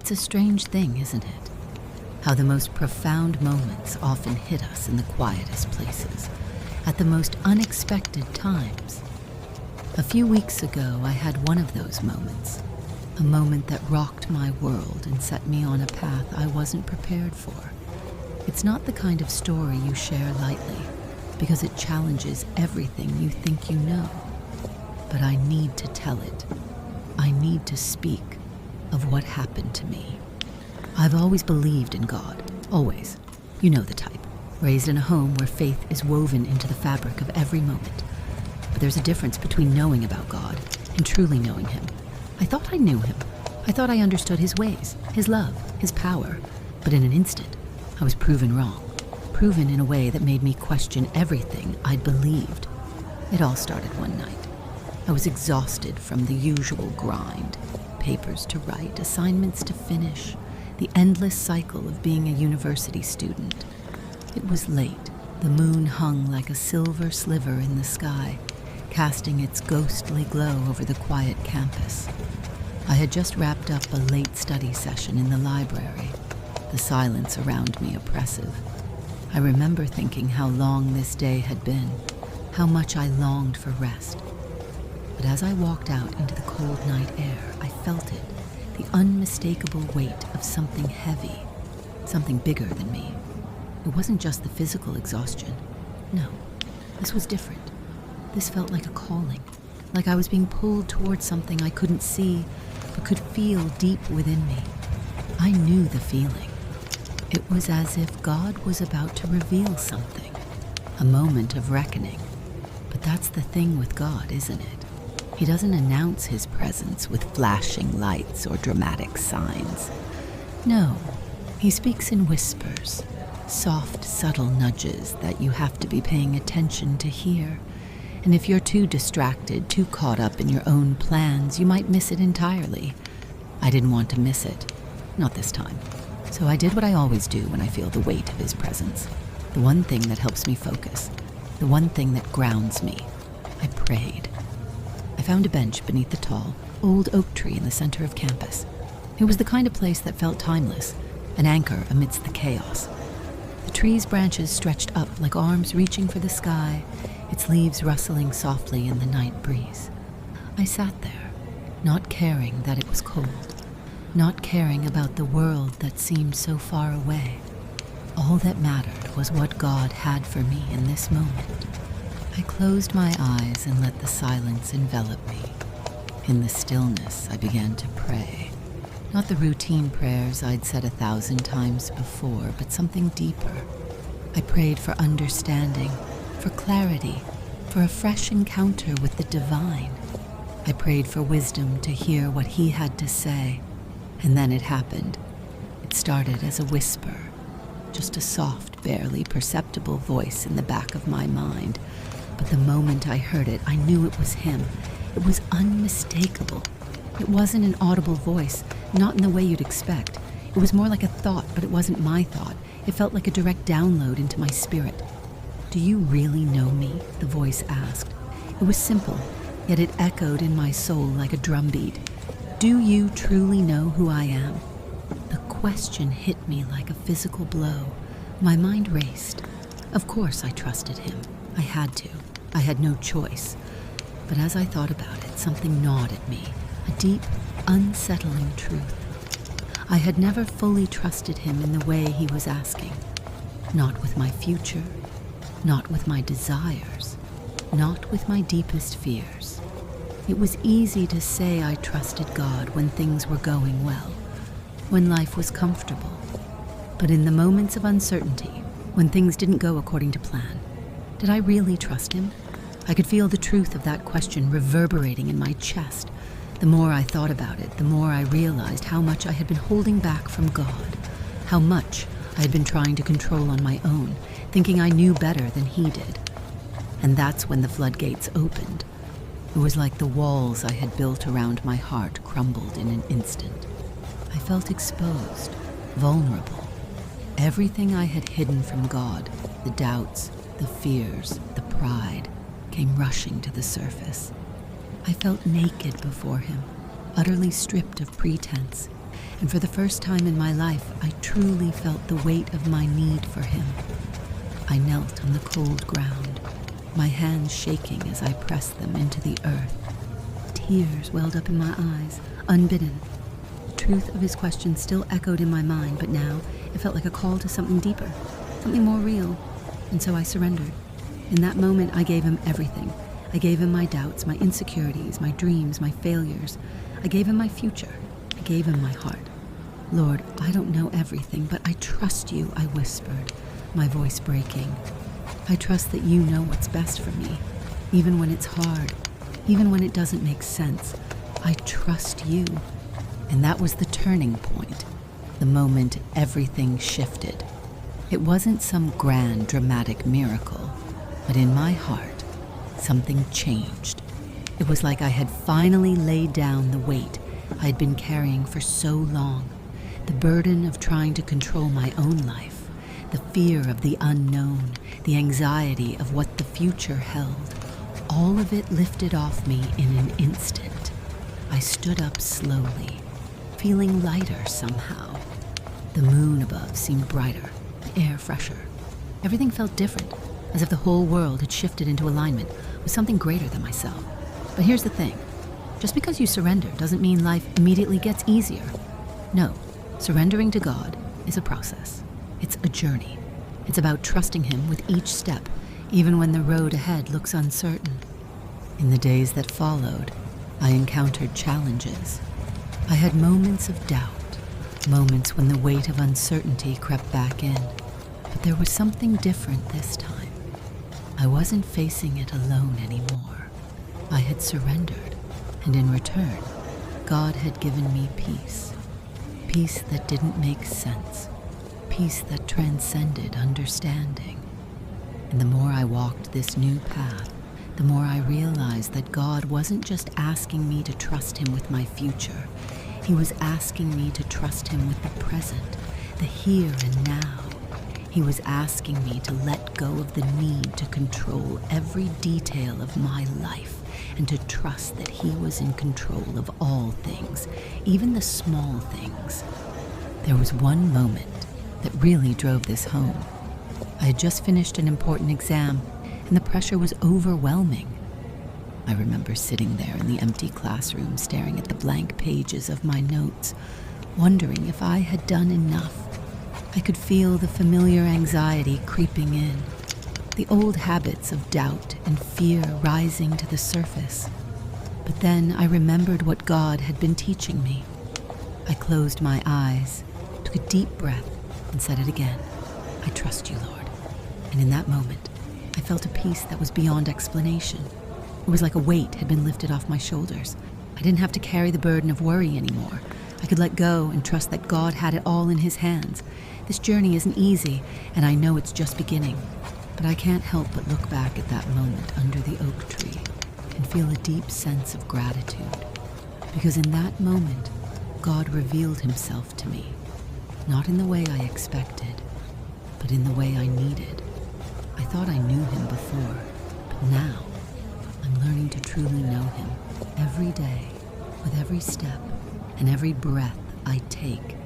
It's a strange thing, isn't it? How the most profound moments often hit us in the quietest places, at the most unexpected times. A few weeks ago, I had one of those moments, a moment that rocked my world and set me on a path I wasn't prepared for. It's not the kind of story you share lightly, because it challenges everything you think you know. But I need to tell it. I need to speak of what happened to me. I've always believed in God, always. You know the type. Raised in a home where faith is woven into the fabric of every moment. But there's a difference between knowing about God and truly knowing Him. I thought I knew Him. I thought I understood His ways, His love, His power. But in an instant, I was proven wrong. Proven in a way that made me question everything I'd believed. It all started one night. I was exhausted from the usual grind. Papers to write, assignments to finish, the endless cycle of being a university student. It was late. The moon hung like a silver sliver in the sky, casting its ghostly glow over the quiet campus. I had just wrapped up a late study session in the library, the silence around me oppressive. I remember thinking how long this day had been, how much I longed for rest. But as I walked out into the cold night air, I felt it, the unmistakable weight of something heavy, something bigger than me. It wasn't just the physical exhaustion. No, this was different. This felt like a calling, like I was being pulled towards something I couldn't see, but could feel deep within me. I knew the feeling. It was as if God was about to reveal something, a moment of reckoning. But that's the thing with God, isn't it? He doesn't announce His presence with flashing lights or dramatic signs. No, He speaks in whispers, soft, subtle nudges that you have to be paying attention to hear. And if you're too distracted, too caught up in your own plans, you might miss it entirely. I didn't want to miss it, not this time. So I did what I always do when I feel the weight of His presence. The one thing that helps me focus. The one thing that grounds me. I prayed. I found a bench beneath the tall, old oak tree in the center of campus. It was the kind of place that felt timeless, an anchor amidst the chaos. The tree's branches stretched up like arms reaching for the sky, its leaves rustling softly in the night breeze. I sat there, not caring that it was cold, not caring about the world that seemed so far away. All that mattered was what God had for me in this moment. I closed my eyes and let the silence envelop me. In the stillness, I began to pray. Not the routine prayers I'd said 1,000 times before, but something deeper. I prayed for understanding, for clarity, for a fresh encounter with the divine. I prayed for wisdom to hear what He had to say. And then it happened. It started as a whisper, just a soft, barely perceptible voice in the back of my mind. But the moment I heard it, I knew it was Him. It was unmistakable. It wasn't an audible voice, not in the way you'd expect. It was more like a thought, but it wasn't my thought. It felt like a direct download into my spirit. "Do you really know me?" the voice asked. It was simple, yet it echoed in my soul like a drumbeat. "Do you truly know who I am?" The question hit me like a physical blow. My mind raced. Of course I trusted Him. I had to. I had no choice. But as I thought about it, something gnawed at me, a deep, unsettling truth. I had never fully trusted Him in the way He was asking. Not with my future, not with my desires, not with my deepest fears. It was easy to say I trusted God when things were going well, when life was comfortable. But in the moments of uncertainty, when things didn't go according to plan, did I really trust Him? I could feel the truth of that question reverberating in my chest. The more I thought about it, the more I realized how much I had been holding back from God, how much I had been trying to control on my own, thinking I knew better than He did. And that's when the floodgates opened. It was like the walls I had built around my heart crumbled in an instant. I felt exposed, vulnerable. Everything I had hidden from God, the doubts, the fears, the pride, came rushing to the surface. I felt naked before Him, utterly stripped of pretense. and for the first time in my life, I truly felt the weight of my need for him. I knelt on the cold ground, my hands shaking as I pressed them into the earth. Tears welled up in my eyes, unbidden. The truth of his question still echoed in my mind, but now it felt like a call to something deeper, something more real, and so I surrendered. In that moment, I gave him everything. I gave him my doubts, my insecurities, my dreams, my failures. I gave him my future. I gave him my heart. Lord, I don't know everything, but I trust you, I whispered, my voice breaking. I trust that you know what's best for me, even when it's hard, even when it doesn't make sense. I trust you. And that was the turning point, the moment everything shifted. It wasn't some grand, dramatic miracle, but in my heart, something changed. It was like I had finally laid down the weight I'd been carrying for so long, the burden of trying to control my own life, the fear of the unknown, the anxiety of what the future held. All of it lifted off me in an instant. I stood up slowly, feeling lighter somehow. The moon above seemed brighter, the air fresher. Everything felt different, as if the whole world had shifted into alignment with something greater than myself. But here's the thing. Just because you surrender doesn't mean life immediately gets easier. No, surrendering to God is a process. It's a journey. It's about trusting him with each step, even when the road ahead looks uncertain. In the days that followed, I encountered challenges. I had moments of doubt, moments when the weight of uncertainty crept back in. But there was something different this time. I wasn't facing it alone anymore. I had surrendered, and in return, God had given me peace. Peace that didn't make sense. Peace that transcended understanding. And the more I walked this new path, the more I realized that God wasn't just asking me to trust him with my future. He was asking me to trust him with the present, the here and now. He was asking me to let go of the need to control every detail of my life and to trust that he was in control of all things, even the small things. There was one moment that really drove this home. I had just finished an important exam, and the pressure was overwhelming. I remember sitting there in the empty classroom, staring at the blank pages of my notes, wondering if I had done enough. I could feel the familiar anxiety creeping in, the old habits of doubt and fear rising to the surface. But then I remembered what God had been teaching me. I closed my eyes, took a deep breath, and said it again. I trust you, Lord. And in that moment, I felt a peace that was beyond explanation. It was like a weight had been lifted off my shoulders. I didn't have to carry the burden of worry anymore. I could let go and trust that God had it all in his hands. This journey isn't easy, and I know it's just beginning. But I can't help but look back at that moment under the oak tree and feel a deep sense of gratitude. Because in that moment, God revealed himself to me, not in the way I expected, but in the way I needed. I thought I knew him before, but now I'm learning to truly know him every day, with every step and every breath I take.